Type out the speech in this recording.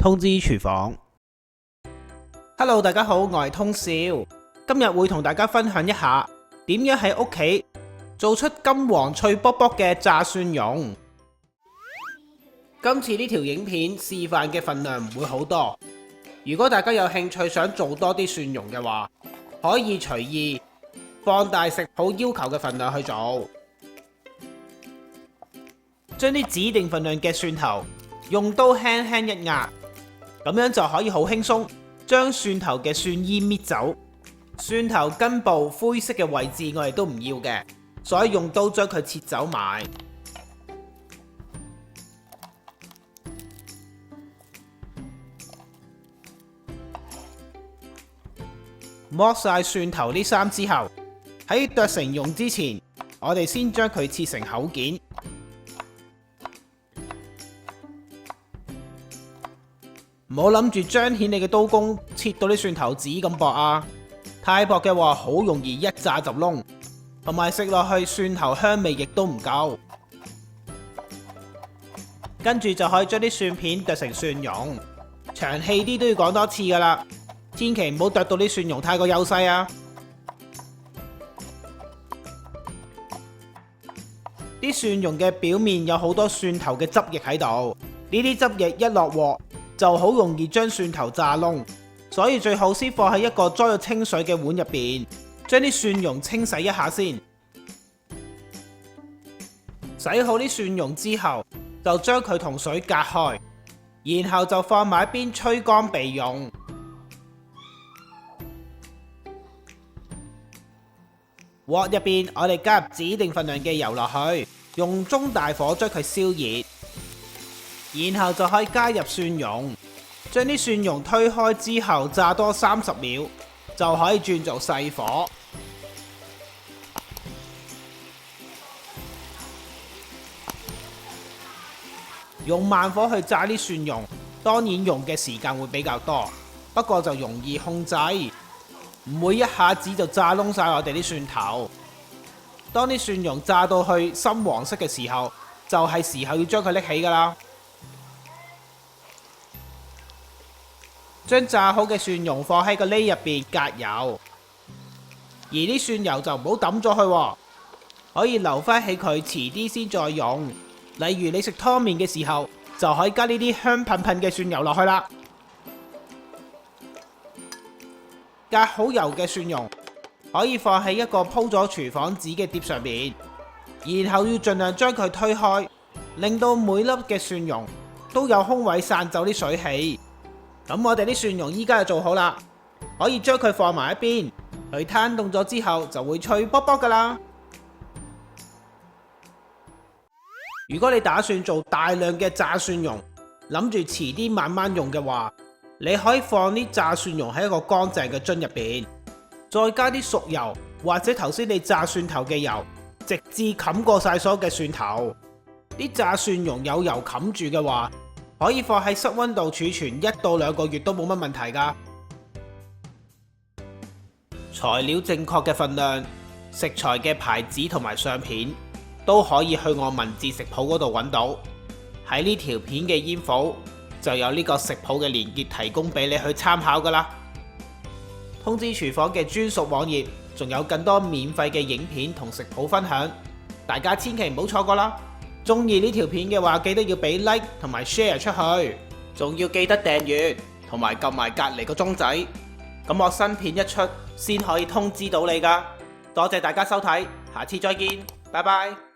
通知廚房。Hello， 大家好，我係通少，今日會同大家分享一下點樣喺屋企做出金黃脆卜卜嘅炸蒜蓉。今次呢條影片示範嘅份量唔會好多，如果大家有興趣想做多啲蒜蓉嘅話，可以隨意放大食譜要求嘅份量去做。將啲指定份量嘅蒜頭用刀輕輕一壓，咁樣就可以好輕鬆將蒜頭嘅蒜衣搣走。蒜頭根部灰色嘅位置我哋都唔要嘅，所以用刀將佢切走埋。剝晒蒜頭呢3之後，喺剁成蓉之前，我哋先將佢切成厚件。唔好諗住彰顯你嘅刀工，切到啲蒜頭紙咁薄啊！太薄嘅話，好容易一炸就燶，同埋食落去蒜頭香味亦都唔夠。跟住就可以將啲蒜片剁成蒜蓉，長氣啲都要講多次噶啦，千祈唔好剁到啲蒜蓉太過幼細啊！啲蒜蓉嘅表面有好多蒜頭嘅汁液喺度，呢啲汁液一落鑊就好容易將蒜頭炸燶，所以最好先放喺一個裝咗清水嘅碗入邊，將啲蒜蓉清洗一下先。洗好啲蒜蓉之後，就將佢同水隔開，然後就放埋一邊吹乾備用。鑊入邊我哋加入指定份量嘅油落去，用中大火將佢燒熱。然後就可以加入蒜蓉，將啲蒜蓉推開之後炸多30秒，就可以轉做細火。用慢火去炸啲蒜蓉，當然用嘅時間會比較多，不過就容易控制，唔會一下子就炸燶晒我哋啲蒜頭。當啲蒜蓉炸到去深黃色嘅時候，就係時候要將佢拎起噶啦。將炸好嘅蒜蓉放喺個瀝入邊隔油，而啲蒜油就唔好抌咗佢，可以留翻起佢，遲啲先再用。例如你食湯麵嘅時候，就可以加呢啲香噴噴嘅蒜油落去啦。隔好油嘅蒜蓉可以放喺一個鋪咗廚房紙嘅碟上面，然後要盡量將佢推開，令到每粒嘅蒜蓉都有空位散走啲水氣。咁我哋啲蒜蓉依家就做好啦，可以將佢放埋一邊，佢攤凍咗之後就會脆卜卜噶啦。如果你打算做大量嘅炸蒜蓉，諗住遲啲慢慢用嘅話，你可以放啲炸蒜蓉喺一個乾淨嘅樽入邊，再加啲熟油或者頭先你炸蒜頭嘅油，直至冚過晒所有嘅蒜頭。啲炸蒜蓉有油冚住嘅話，可以放喺室溫度儲存1到2個月都冇乜問題㗎。材料正確嘅份量、食材嘅牌子同埋相片都可以去我文字食譜嗰度揾到。喺呢條片嘅煙火就有呢個食譜嘅連結提供俾你去參考㗎啦。通知廚房嘅專屬網頁仲有更多免費嘅影片同食譜分享，大家千祈唔好錯過啦！中意呢條片嘅話，記得要俾 like 同埋 share 出去，仲要記得訂閱同埋撳埋隔離個鐘仔，咁我新片一出先可以通知到你㗎。多謝大家收睇，下次再見，拜拜。